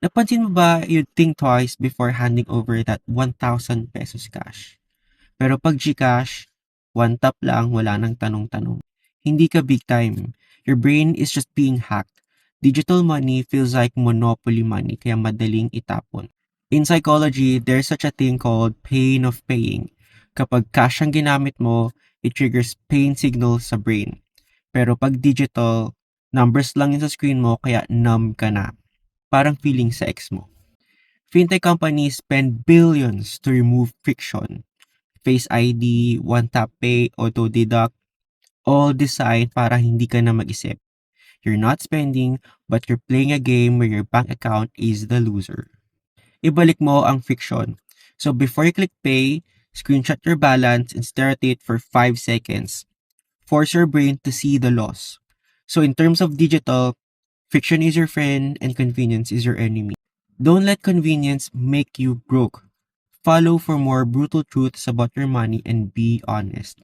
Napansin mo ba you'd think twice before handing over that 1,000 pesos cash? Pero pag GCash, one tap lang, wala nang tanong-tanong. Hindi ka big time. Your brain is just being hacked. Digital money feels like monopoly money kaya madaling itapon. In psychology, there's such a thing called pain of paying. Kapag cash ang ginamit mo, it triggers pain signals sa brain. Pero pag digital, numbers lang yun sa screen mo kaya numb ka na. Parang feeling sa ex mo. Fintech companies spend billions to remove friction. Face ID, one-tap pay, auto-deduct, all designed para hindi ka na mag-isip. You're not spending, but you're playing a game where your bank account is the loser. Ibalik mo ang friction. So before you click pay, screenshot your balance and stare at it for 5 seconds. Force your brain to see the loss. So in terms of digital, friction is your friend and convenience is your enemy. Don't let convenience make you broke. Follow for more brutal truths about your money and be honest.